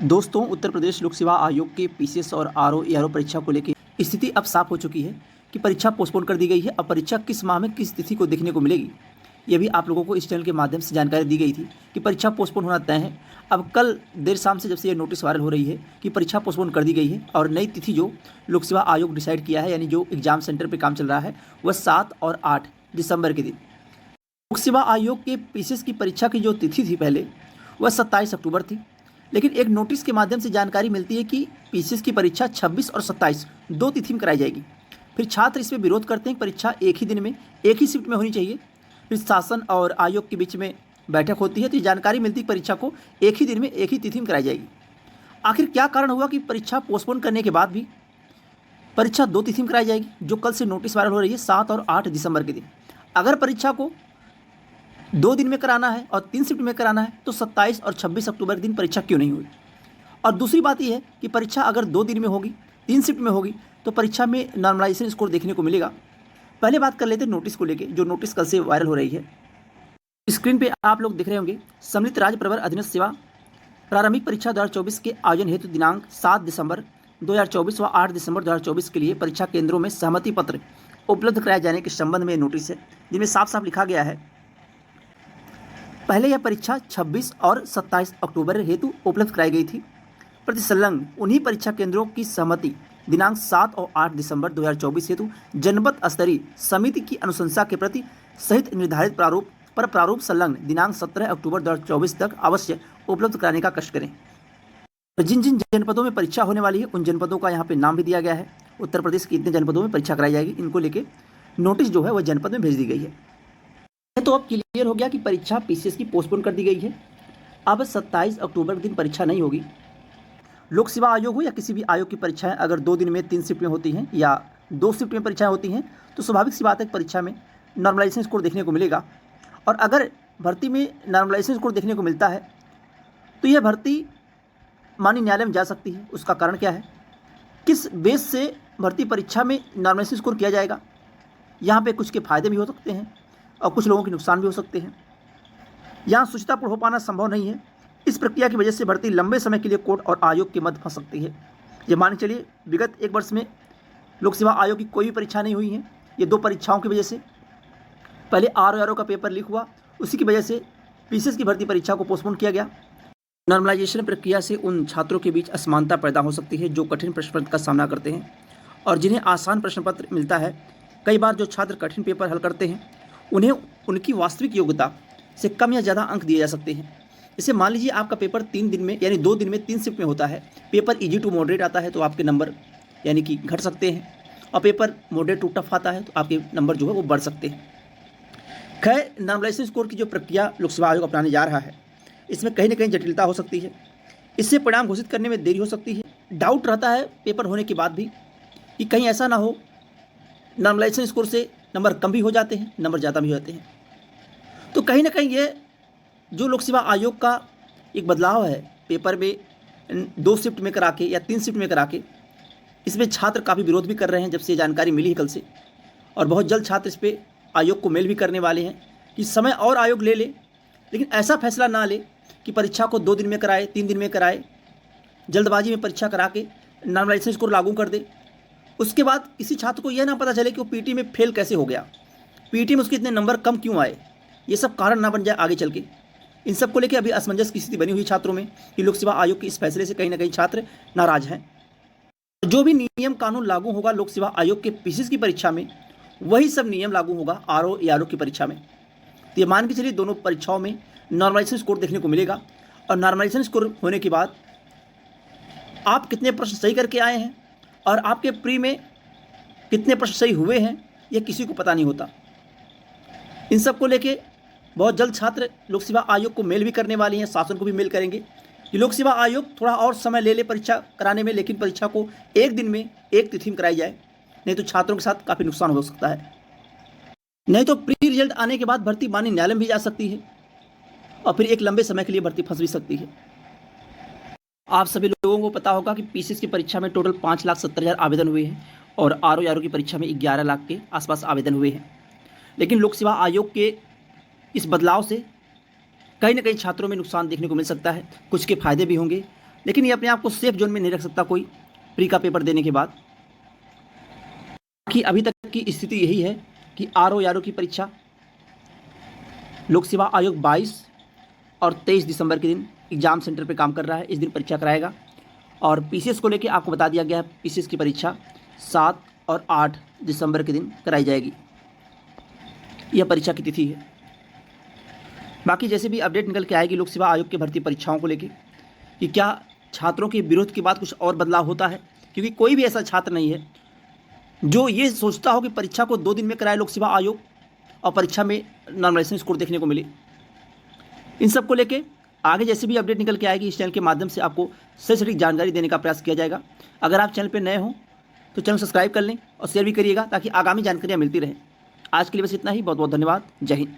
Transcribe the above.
दोस्तों, उत्तर प्रदेश लोक सेवा आयोग के पीसीएस और आरओ एआरओ परीक्षा को लेकर स्थिति अब साफ हो चुकी है कि परीक्षा पोस्टपोन कर दी गई है। अब परीक्षा किस माह में किस तिथि को देखने को मिलेगी, यह भी आप लोगों को इस चैनल के माध्यम से जानकारी दी गई थी कि परीक्षा पोस्टपोन होना तय है। अब कल देर शाम से जब से ये नोटिस वायरल हो रही है कि परीक्षा पोस्टपोन कर दी गई है और नई तिथि जो लोक सेवा आयोग डिसाइड किया है, यानी जो एग्जाम सेंटर पर काम चल रहा है, वह 7 और 8 दिसंबर के दिन। लोक सेवा आयोग के पीसीएस की परीक्षा की जो तिथि थी पहले, वह 27 अक्टूबर थी, लेकिन एक नोटिस के माध्यम से जानकारी मिलती है कि पीसीएस की परीक्षा 26 और 27 दो तिथि में कराई जाएगी। फिर छात्र इसमें विरोध करते हैं कि परीक्षा एक ही दिन में एक ही शिफ्ट में होनी चाहिए। फिर शासन और आयोग के बीच में बैठक होती है, तो ये जानकारी मिलती है कि परीक्षा को एक ही दिन में एक ही तिथि में कराई जाएगी। आखिर क्या कारण हुआ कि परीक्षा पोस्टपोन करने के बाद भी परीक्षा दो तिथि में कराई जाएगी, जो कल से नोटिस वायरल हो रही है 7 और 8 दिसंबर के दिन। अगर परीक्षा को 2 दिन में कराना है और 3 शिफ्ट में कराना है, तो 27 और 26 अक्टूबर के दिन परीक्षा क्यों नहीं हुई। और दूसरी बात यह है कि परीक्षा अगर 2 दिन में होगी, 3 शिफ्ट में होगी, तो परीक्षा में नॉर्मलाइजेशन स्कोर देखने को मिलेगा। पहले बात कर लेते हैं नोटिस को लेकर, जो नोटिस कल से वायरल हो रही है। स्क्रीन पे आप लोग देख रहे होंगे, सम्मिलित राज्य प्रवर अधीनस्थ सेवा प्रारंभिक परीक्षा 2024 के आयोजन हेतु दिनांक 7 दिसंबर 2024 व 8 दिसंबर 2024 के लिए परीक्षा केंद्रों में सहमति पत्र उपलब्ध कराए जाने के संबंध में नोटिस है, जिनमें साफ साफ लिखा गया है। पहले यह परीक्षा 26 और 27 अक्टूबर हेतु उपलब्ध कराई गई थी। प्रति संलग्न उन्हीं परीक्षा केंद्रों की सहमति दिनांक 7 और 8 दिसंबर 2024 हेतु जनपद स्तरीय समिति की अनुशंसा के प्रति सहित निर्धारित प्रारूप संलग्न दिनांक 17 अक्टूबर 2024 तक अवश्य उपलब्ध कराने का कष्ट करें। जिन जिन जनपदों में परीक्षा होने वाली है, उन जनपदों का यहाँ पे नाम भी दिया गया है। उत्तर प्रदेश के इतने जनपदों में परीक्षा कराई जाएगी, इनको लेके नोटिस जो है वह जनपद में भेज दी गई है। तो अब क्लियर हो गया कि परीक्षा पीसीएस की पोस्टपोन कर दी गई है। अब 27 अक्टूबर के दिन परीक्षा नहीं होगी। लोक सेवा आयोग हो या किसी भी आयोग की परीक्षाएं अगर 2 दिन में 3 शिफ्ट में होती हैं या 2 शिफ्ट में परीक्षाएं होती हैं, तो स्वाभाविक सी बात है कि परीक्षा में नॉर्मलाइजेशन स्कोर देखने को मिलेगा। और अगर भर्ती में नॉर्मलाइजेशन स्कोर देखने को मिलता है, तो यह भर्ती माननीय न्यायालय में जा सकती है। उसका कारण क्या है, किस बेस से भर्ती परीक्षा में नॉर्मलाइजेशन स्कोर किया जाएगा। यहाँ पे कुछ के फायदे भी हो सकते हैं और कुछ लोगों के नुकसान भी हो सकते हैं। यहाँ शुचितापूर्ण हो पाना संभव नहीं है। इस प्रक्रिया की वजह से भर्ती लंबे समय के लिए कोर्ट और आयोग के मध्य फंस सकती है। ये मान चलिए विगत 1 वर्ष में लोक सेवा आयोग की कोई भी परीक्षा नहीं हुई है। ये 2 परीक्षाओं की वजह से, पहले आरओ का पेपर लीक हुआ, उसी की वजह से पीसीएस की भर्ती परीक्षा को पोस्टपोन किया गया। नॉर्मलाइजेशन प्रक्रिया से उन छात्रों के बीच असमानता पैदा हो सकती है जो कठिन प्रश्न पत्र का सामना करते हैं और जिन्हें आसान प्रश्न पत्र मिलता है। कई बार जो छात्र कठिन पेपर हल करते हैं, उन्हें उनकी वास्तविक योग्यता से कम या ज़्यादा अंक दिए जा सकते हैं। जैसे मान लीजिए आपका पेपर 3 दिन में यानी 2 दिन में 3 शिफ्ट में होता है। पेपर इजी टू मॉडरेट आता है तो आपके नंबर यानी कि घट सकते हैं, और पेपर मॉडरेट टू टफ आता है तो आपके नंबर जो है वो बढ़ सकते हैं। खैर, नॉर्मलाइजेशन स्कोर की जो प्रक्रिया लोक सेवा आयोग अपनाने जा रहा है, इसमें कहीं ना कहीं जटिलता हो सकती है। इससे परिणाम घोषित करने में देरी हो सकती है। डाउट रहता है पेपर होने के बाद भी कि कहीं ऐसा ना हो नॉर्मलाइजेशन स्कोर से नंबर कम भी हो जाते हैं, नंबर ज़्यादा भी हो जाते हैं। तो कहीं ना कहीं ये जो लोक सेवा आयोग का एक बदलाव है पेपर में 2 शिफ्ट में करा के या 3 शिफ्ट में करा के, इसमें छात्र काफ़ी विरोध भी कर रहे हैं जब से जानकारी मिली है कल से। और बहुत जल्द छात्र इस पर आयोग को मेल भी करने वाले हैं कि समय और आयोग ले ले, लेकिन ऐसा फैसला ना ले कि परीक्षा को 2 दिन में कराए, 3 दिन में कराए, जल्दबाजी में परीक्षा करा के नॉर्मलाइजेशन स्कोर लागू कर दे। उसके बाद किसी छात्र को यह ना पता चले कि वो पीटी में फेल कैसे हो गया, पीटी में उसके इतने नंबर कम क्यों आए। ये सब कारण ना बन जाए आगे चल के। इन सब को लेकर अभी असमंजस की स्थिति बनी हुई छात्रों में कि लोक सेवा आयोग के इस फैसले से कहीं ना कहीं छात्र नाराज हैं। जो भी नियम कानून लागू होगा लोक सेवा आयोग के पीसीएस की परीक्षा में, वही सब नियम लागू होगा आरओ एआरओ की परीक्षा में। तो ये मान के चलिए दोनों परीक्षाओं में नॉर्मलाइजेशन स्कोर देखने को मिलेगा, और नॉर्मलाइजेशन स्कोर होने के बाद आप कितने प्रश्न सही करके आए हैं और आपके प्री में कितने प्रश्न सही हुए हैं, यह किसी को पता नहीं होता। इन सब को लेके बहुत जल्द छात्र लोक सेवा आयोग को मेल भी करने वाले हैं, शासन को भी मेल करेंगे कि लोक सेवा आयोग थोड़ा और समय ले ले परीक्षा कराने में, लेकिन परीक्षा को एक दिन में एक तिथि में कराई जाए, नहीं तो छात्रों के साथ काफ़ी नुकसान हो सकता है। नहीं तो प्री रिजल्ट आने के बाद भर्ती माननीय न्यायालय में भी जा सकती है और फिर एक लंबे समय के लिए भर्ती फंस भी सकती है। आप सभी लोगों को पता होगा कि पीसीएस की परीक्षा में टोटल 5,70,000 आवेदन हुए हैं और आरओ एआरओ की परीक्षा में 11 लाख के आसपास आवेदन हुए हैं। लेकिन लोक सेवा आयोग के इस बदलाव से कहीं ना कहीं छात्रों में नुकसान देखने को मिल सकता है। कुछ के फायदे भी होंगे लेकिन ये अपने आप को सेफ जोन में नहीं रख सकता कोई प्री का पेपर देने के बाद, कि अभी तक की स्थिति यही है कि आर ओ की परीक्षा लोक सेवा आयोग 22 और 23 दिसंबर के दिन एग्ज़ाम सेंटर पर काम कर रहा है, इस दिन परीक्षा कराएगा। और पीसीएस को लेकर आपको बता दिया गया है, पीसीएस की परीक्षा 7 और 8 दिसंबर के दिन कराई जाएगी, यह परीक्षा की तिथि है। बाकी जैसे भी अपडेट निकल के आएगी लोक सेवा आयोग की भर्ती परीक्षाओं को लेकर कि क्या छात्रों के विरोध के बाद कुछ और बदलाव होता है, क्योंकि कोई भी ऐसा छात्र नहीं है जो ये सोचता हो कि परीक्षा को 2 दिन में कराए लोक सेवा आयोग और परीक्षा में नॉर्मलाइजेशन स्कोर देखने को मिले। इन सब को लेके आगे जैसे भी अपडेट निकल के आएगी इस चैनल के माध्यम से आपको सही सटीक जानकारी देने का प्रयास किया जाएगा। अगर आप चैनल पर नए हों तो चैनल सब्सक्राइब कर लें और शेयर भी करिएगा ताकि आगामी जानकारियाँ मिलती रहें। आज के लिए बस इतना ही, बहुत बहुत धन्यवाद। जय हिंद।